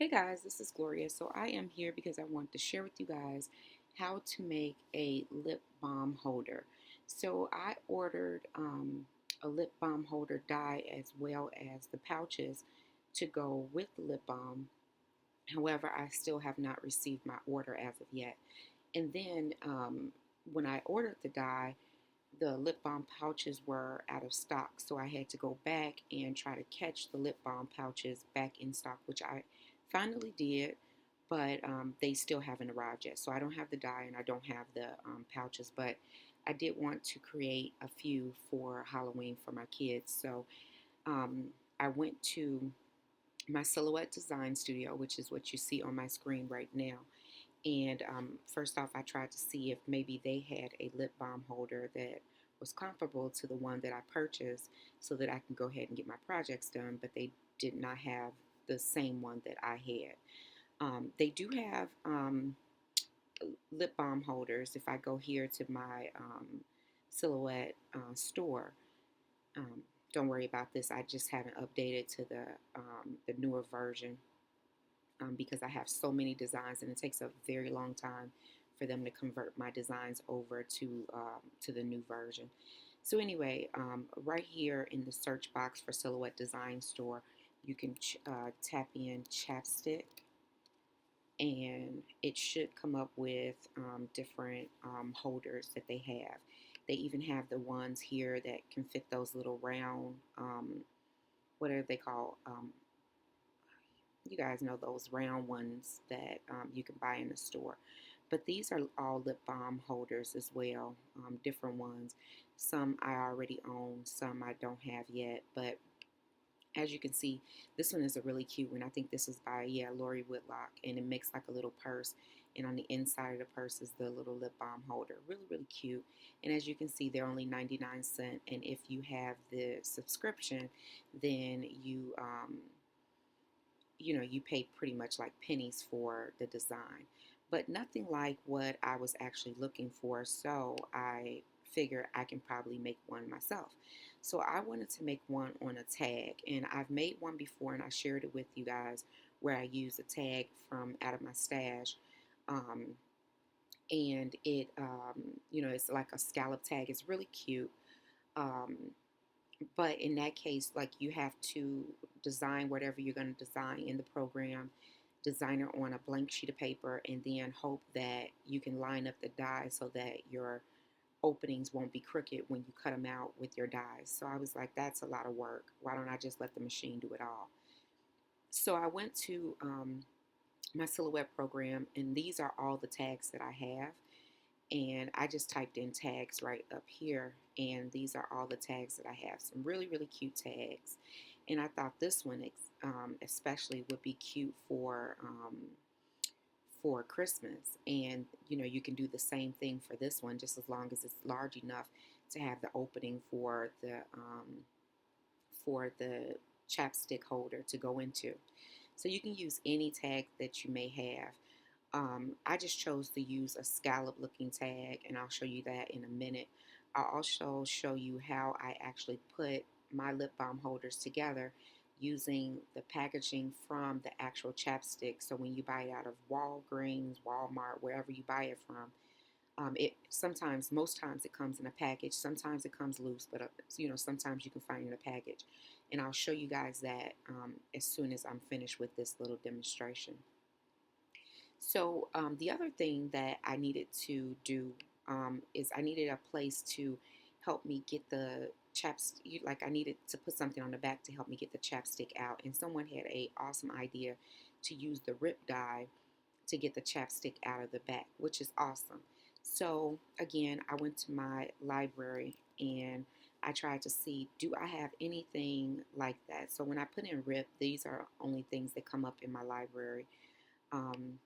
Hey guys, this is Gloria. So I am here because I want to share with you guys how to make a lip balm holder. So I ordered a lip balm holder die as well as the pouches to go with the lip balm. However, I still have not received my order as of yet. And then when I ordered the die, the lip balm pouches were out of stock. So I had to go back and try to catch the lip balm pouches back in stock, which I finally did, but they still haven't arrived yet. So I don't have the dye and I don't have the pouches, but I did want to create a few for Halloween for my kids. So um, I went to my Silhouette Design Studio, which is what you see on my screen right now. And first off, I tried to see if maybe they had a lip balm holder that was comparable to the one that I purchased so that I can go ahead and get my projects done, but they did not have the same one that I had. They do have lip balm holders. If I go here to my Silhouette store, um, don't worry about this. I just haven't updated to the newer version because I have so many designs and it takes a very long time for them to convert my designs over to the new version. So anyway, right here in the search box for Silhouette Design Store, you can tap in chapstick and it should come up with different holders that they have. They even have the ones here that can fit those little round, what are they called? You guys know those round ones that you can buy in the store. But these are all lip balm holders as well, different ones. Some I already own, some I don't have yet. But as you can see, this one is a really cute one. I think this is by, yeah, Lori Whitlock. And it makes like a little purse. And on the inside of the purse is the little lip balm holder. Really, really cute. And as you can see, they're only 99 cents. And if you have the subscription, then you pay pretty much like pennies for the design, but nothing like what I was actually looking for. So I figure I can probably make one myself. So I wanted to make one on a tag, and I've made one before and I shared it with you guys where I used a tag from out of my stash. Um, and it's like a scallop tag. It's really cute. Um, but in that case, like you have to design whatever you're going to design in the program, design it on a blank sheet of paper, and then hope that you can line up the dies so that your openings won't be crooked when you cut them out with your dies. So I was like, that's a lot of work. Why don't I just let the machine do it all? So I went to my Silhouette program, and these are all the tags that I have. And I just typed in tags right up here, and these are all the tags that I have. Some really, really cute tags. And I thought this one especially would be cute for Christmas. And you can do the same thing for this one, just as long as it's large enough to have the opening for the chapstick holder to go into. So you can use any tag that you may have. I just chose to use a scallop looking tag, and I'll show you that in a minute. I'll also show you how I actually put my lip balm holders together using the packaging from the actual chapstick. So when you buy it out of Walgreens, Walmart, wherever you buy it from, most times it comes in a package. Sometimes it comes loose, but sometimes you can find it in a package. And I'll show you guys that as soon as I'm finished with this little demonstration. So the other thing that I needed to do is I needed a place to help me get the chapstick. Like I needed to put something on the back to help me get the chapstick out. And someone had a awesome idea to use the rip die to get the chapstick out of the back, which is awesome. So again, I went to my library and I tried to see, do I have anything like that? So when I put in rip, these are only things that come up in my library. Um,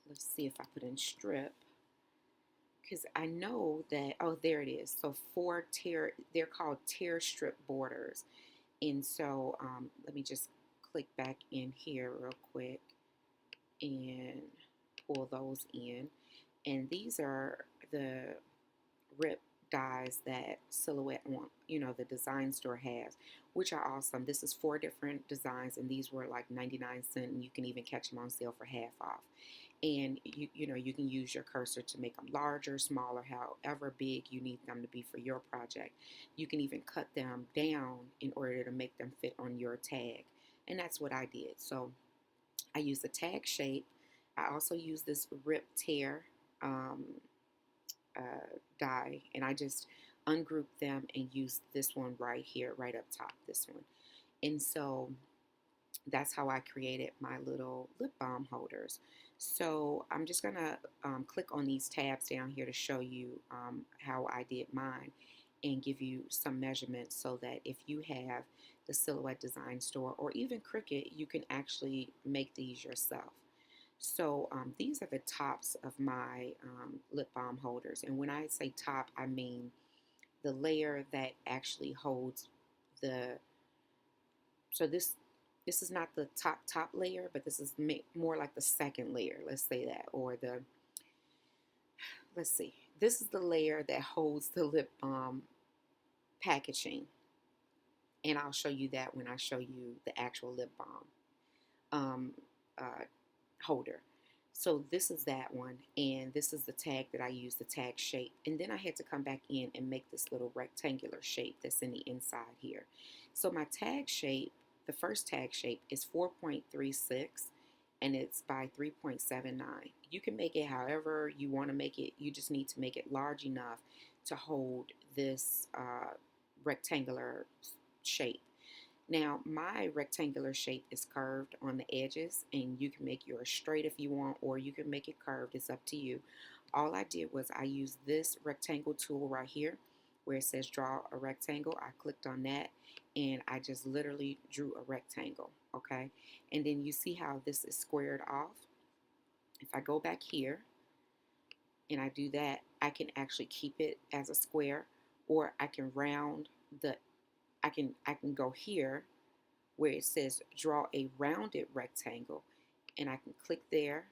let's see if I put in strip, because I know that, oh, there it is. So they're called tear strip borders. And so let me just click back in here real quick and pull those in. And these are the rip dies that Silhouette the design store has. which are awesome. This is 4 different designs, and these were like 99 cents, and you can even catch them on sale for half off. And you can use your cursor to make them larger, smaller, however big you need them to be for your project. You can even cut them down in order to make them fit on your tag, and that's what I did. So I use the tag shape. I also use this rip tear um, die, and I just ungroup them and use this one right here, right up top, this one. And so that's how I created my little lip balm holders. So I'm just gonna click on these tabs down here to show you how I did mine and give you some measurements so that if you have the Silhouette Design Store or even Cricut, you can actually make these yourself. So these are the tops of my lip balm holders. And when I say top, I mean the layer that actually holds the, so this is not the top layer, but this is more like the second layer, let's say that, or the, let's see, this is the layer that holds the lip balm packaging. And I'll show you that when I show you the actual lip balm um, uh, holder. So this is that one, and this is the tag that I use, the tag shape. And then I had to come back in and make this little rectangular shape that's in the inside here. So my tag shape, the first tag shape is 4.36, and it's by 3.79. You can make it however you want to make it. You just need to make it large enough to hold this rectangular shape. Now, my rectangular shape is curved on the edges, and you can make yours straight if you want, or you can make it curved. It's up to you. All I did was I used this rectangle tool right here where it says draw a rectangle. I clicked on that, and I just literally drew a rectangle, okay? And then you see how this is squared off. If I go back here and I do that, I can actually keep it as a square, or I can round the, I can go here where it says draw a rounded rectangle, and I can click there,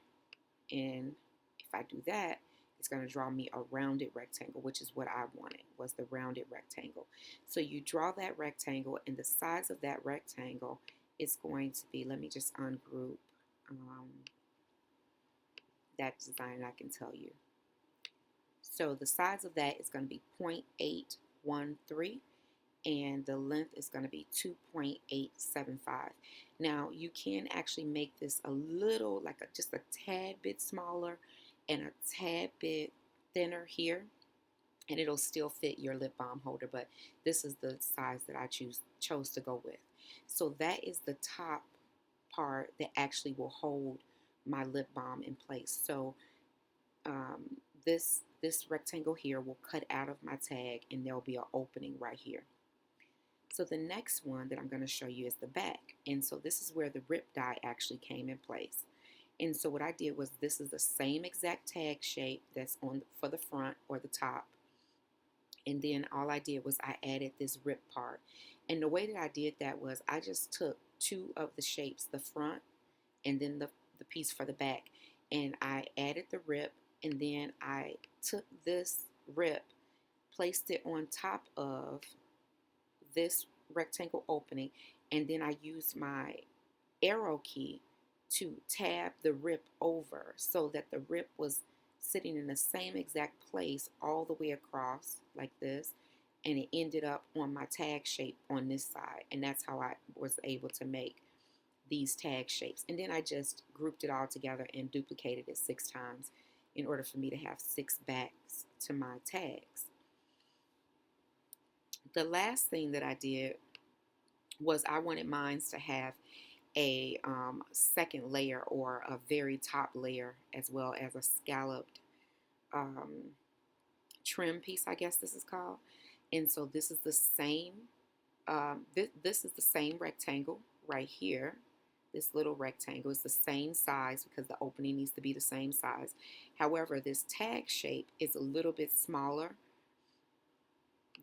and if I do that, it's going to draw me a rounded rectangle, which is what I wanted, was the rounded rectangle. So you draw that rectangle, and the size of that rectangle is going to be, let me just ungroup that design, and I can tell you. So the size of that is going to be 0.813, and the length is going to be 2.875. Now you can actually make this a little, like just a tad bit smaller and a tad bit thinner here, and it'll still fit your lip balm holder, but this is the size that I chose to go with. So that is the top part that actually will hold my lip balm in place. So this rectangle here will cut out of my tag, and there'll be an opening right here. So the next one that I'm going to show you is the back. And so this is where the rip die actually came in place. And so what I did was, this is the same exact tag shape that's on for the front or the top. And then all I did was I added this rip part. And the way that I did that was I just took 2 of the shapes, the front and then the piece for the back, and I added the rip, and then I took this rip, placed it on top of this rectangle opening, and then I used my arrow key to tab the rip over so that the rip was sitting in the same exact place all the way across like this, and it ended up on my tag shape on this side, and that's how I was able to make these tag shapes. And then I just grouped it all together and duplicated it 6 times in order for me to have 6 backs to my tags. The last thing that I did was I wanted mine to have a second layer, or a very top layer, as well as a scalloped trim piece, I guess this is called. And so this is the same, this is the same rectangle right here. This little rectangle is the same size because the opening needs to be the same size. However, this tag shape is a little bit smaller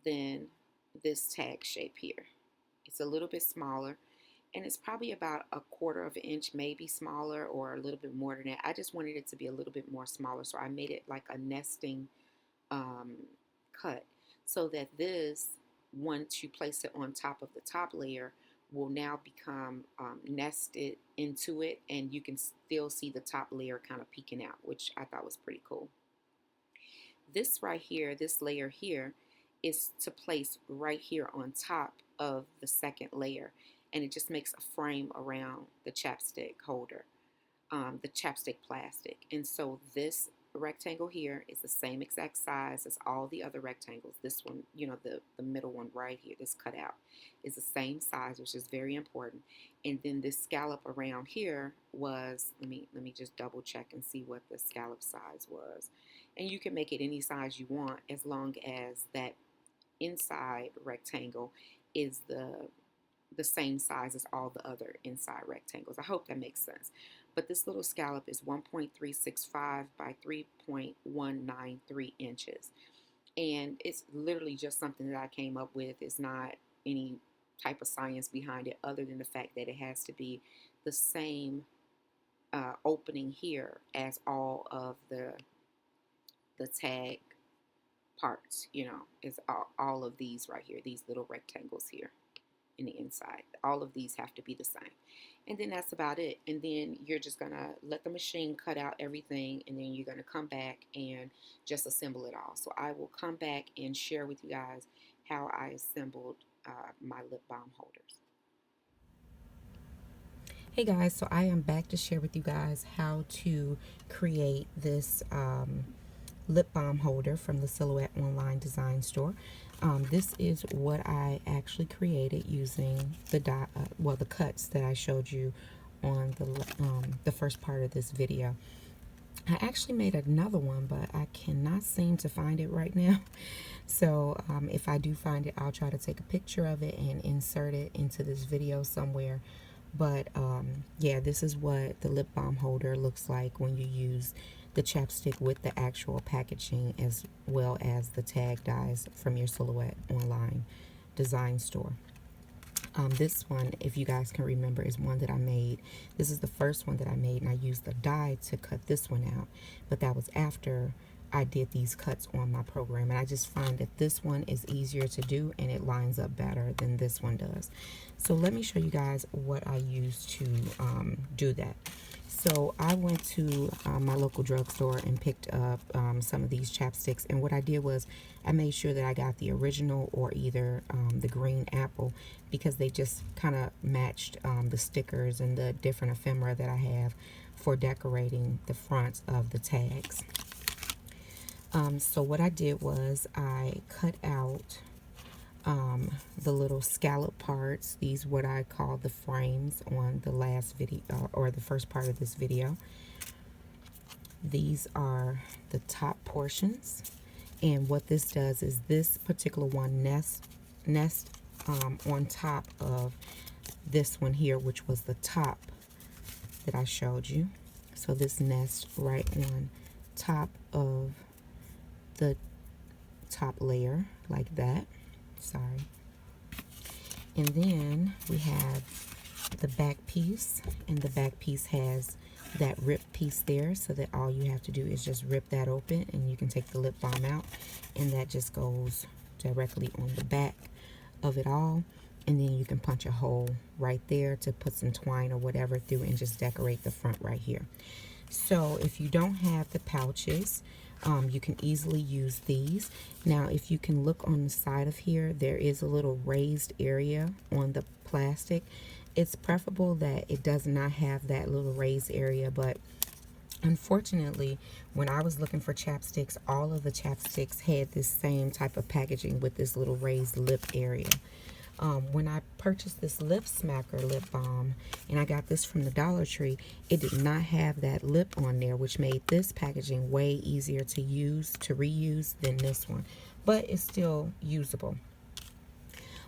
than this tag shape here. It's a little bit smaller, and it's probably about a 1/4 of an inch, maybe smaller, or a little bit more than that. I just wanted it to be a little bit more smaller, so I made it like a nesting cut, so that this once you place it on top of the top layer, will now become nested into it, and you can still see the top layer kind of peeking out, which I thought was pretty cool. This right here, this layer here, is to place right here on top of the second layer, and it just makes a frame around the chapstick holder, the chapstick plastic. And so this rectangle here is the same exact size as all the other rectangles. This one, you know, the middle one right here, this cutout, is the same size, which is very important. And then this scallop around here was, let me just double check and see what the scallop size was. And you can make it any size you want, as long as that inside rectangle is the same size as all the other inside rectangles. I hope that makes sense. But this little scallop is 1.365 by 3.193 inches. And it's literally just something that I came up with. It's not any type of science behind it, other than the fact that it has to be the same opening here as all of the tag parts, you know, is all of these right here, these little rectangles here in the inside. All of these have to be the same. And then that's about it. And then you're just gonna let the machine cut out everything, and then you're gonna come back and just assemble it all. So I will come back and share with you guys how I assembled my lip balm holders. Hey guys, so I am back to share with you guys how to create this lip balm holder from the Silhouette online design store. This is what I actually created using the the cuts that I showed you on the first part of this video. I actually made another one, but I cannot seem to find it right now. So if I do find it, I'll try to take a picture of it and insert it into this video somewhere. But yeah, this is what the lip balm holder looks like when you use the chapstick with the actual packaging, as well as the tag dies from your Silhouette online design store. This one, if you guys can remember, is one that I made. This is the first one that I made, and I used the die to cut this one out, but that was after I did these cuts on my program. And I just find that this one is easier to do, and it lines up better than this one does. So let me show you guys what I used to do that. So I went to my local drugstore and picked up some of these chapsticks, and what I did was I made sure that I got the original or either the green apple, because they just kind of matched the stickers and the different ephemera that I have for decorating the fronts of the tags. So what I did was I cut out the little scallop parts. These what I call the frames on the last video, or the first part of this video. These are the top portions, and what this does is this particular one nest on top of this one here, which was the top that I showed you. So this nests right on top of the top layer like that. Sorry. And then we have the back piece, and the back piece has that rip piece there, so that all you have to do is just rip that open, and you can take the lip balm out, and that just goes directly on the back of it all. And then you can punch a hole right there to put some twine or whatever through, and just decorate the front right here. So if you don't have the pouches, you can easily use these. Now, if you can look on the side of here, there is a little raised area on the plastic. It's preferable that it does not have that little raised area, but unfortunately, when I was looking for chapsticks, all of the chapsticks had this same type of packaging with this little raised lip area. When I purchased this lip smacker lip balm, and I got this from the Dollar Tree, it did not have that lip on there, which made this packaging way easier to use, to reuse, than this one. But it's still usable.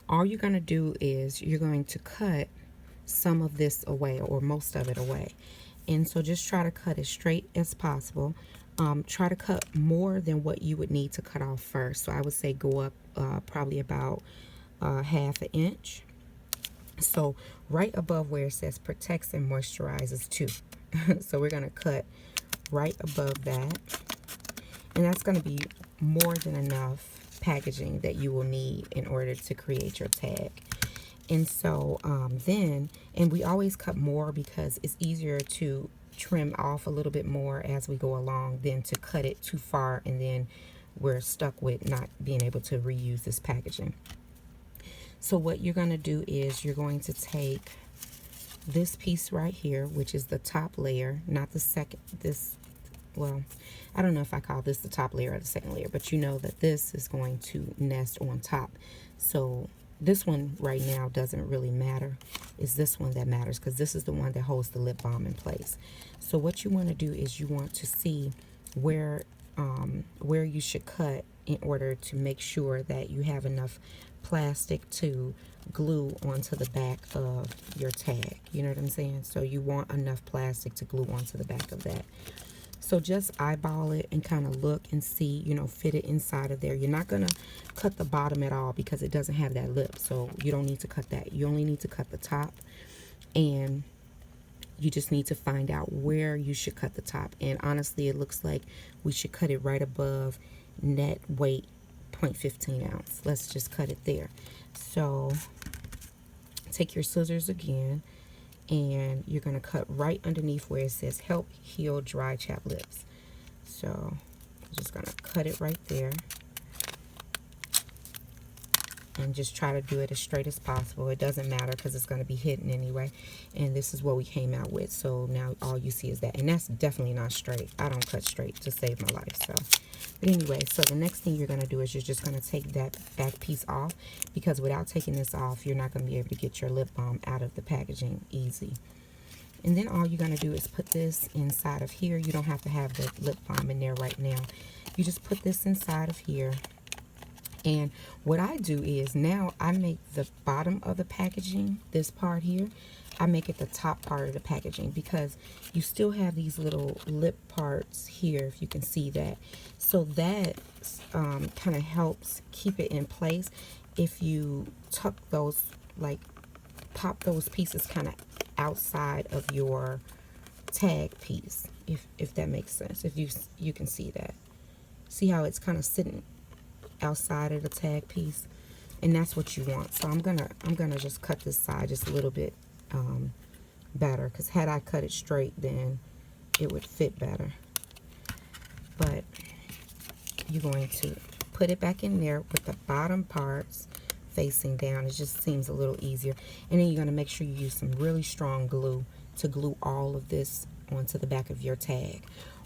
All you're going to do is you're going to cut some of this away, or most of it away. And so just try to cut as straight as possible. Try to cut more than what you would need to cut off first. So I would say go up probably about half an inch. So right above where it says protects and moisturizes too. So we're going to cut right above that, and that's going to be more than enough packaging that you will need in order to create your tag. And so and we always cut more because it's easier to trim off a little bit more as we go along than to cut it too far and then we're stuck with not being able to reuse this packaging. So what you're going to do is you're going to take this piece right here, which is the top layer, not the second, well, I don't know if I call this the top layer or the second layer, but you know that this is going to nest on top. So this one right now doesn't really matter. It's this one that matters because this is the one that holds the lip balm in place. So what you want to do is you want to see where you should cut in order to make sure that you have enough plastic to glue onto the back of your tag. You know what I'm saying? So you want enough plastic to glue onto the back of that. So just eyeball it and kind of look and see, you know, fit it inside of there. You're not going to cut the bottom at all because it doesn't have that lip. So you don't need to cut that. You only need to cut the top. And you just need to find out where you should cut the top. And honestly, it looks like we should cut it right above net weight 0.15 ounce. Let's just cut it there. So take your scissors again, and you're going to cut right underneath where it says help heal dry chapped lips. So I'm just going to cut it right there and just try to do it as straight as possible. It doesn't matter because it's going to be hidden anyway, and this is what we came out with. So now all you see is that, and that's definitely not straight. I don't cut straight to save my life. So but anyway, so the next thing you're going to do is you're just going to take that back piece off, because without taking this off, you're not going to be able to get your lip balm out of the packaging easy. And then all you're going to do is put this inside of here. You don't have to have the lip balm in there right now. You just put this inside of here. And what I do is now I make the bottom of the packaging, this part here, I make it the top part of the packaging, because you still have these little lip parts here, if you can see that. So that kind of helps keep it in place. If you tuck those, like pop those pieces kind of outside of your tag piece, if that makes sense. If you can see that. See how it's kind of sitting outside of the tag piece, and that's what you want. So I'm gonna just cut this side just a little bit better, because had I cut it straight, then it would fit better. But you're going to put it back in there with the bottom parts facing down. It just seems a little easier. And then you're going to make sure you use some really strong glue to glue all of this onto the back of your tag.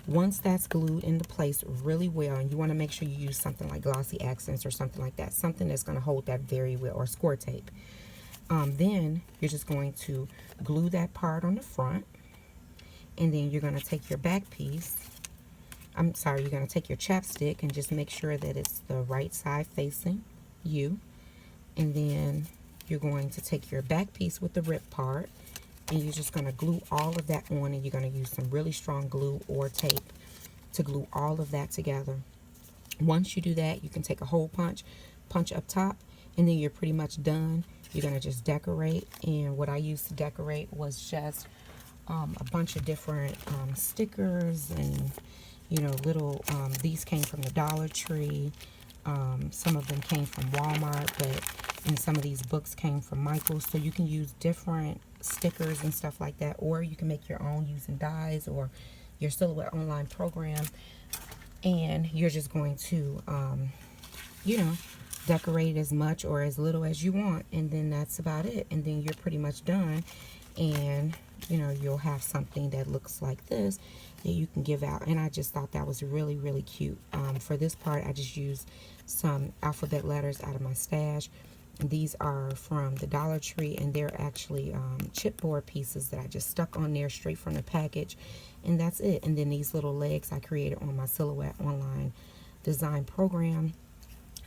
Once that's glued into place really well, and you want to make sure you use something like glossy accents or something like that, something that's going to hold that very well, or score tape. Then you're just going to glue that part on the front, and then you're going to take your back piece. You're going to take your chapstick and just make sure that it's the right side facing you. And then you're going to take your back piece with the rip part, and you're just going to glue all of that on, and you're going to use some really strong glue or tape to glue all of that together. Once you do that, you can take a hole punch up top, and then you're pretty much done. You're going to just decorate, and what I used to decorate was just a bunch of different stickers, and you know, little these came from the Dollar Tree. Some of them came from Walmart, and some of these books came from Michael's. So you can use different stickers and stuff like that, or you can make your own using dies or your Silhouette online program, and you're just going to you know, decorate as much or as little as you want, and then that's about it, and then you're pretty much done. And you know, you'll have something that looks like this that you can give out. And I just thought that was really, really cute. For this part, I just used some alphabet letters out of my stash. These are from the Dollar Tree, and they're actually chipboard pieces that I just stuck on there straight from the package, and that's it. And then these little legs I created on my Silhouette online design program.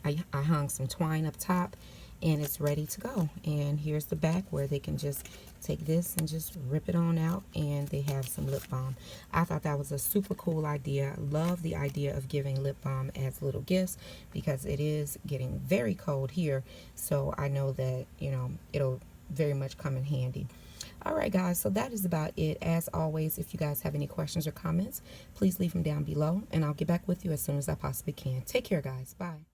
I hung some twine up top, and it's ready to go. And here's the back where they can just take this and just rip it on out, and they have some lip balm. I thought that was a super cool idea. Love the idea of giving lip balm as little gifts, because it is getting very cold here, so I know that, you know, it'll very much come in handy. Alright guys, so that is about it. As always, if you guys have any questions or comments, please leave them down below, and I'll get back with you as soon as I possibly can. Take care guys. Bye.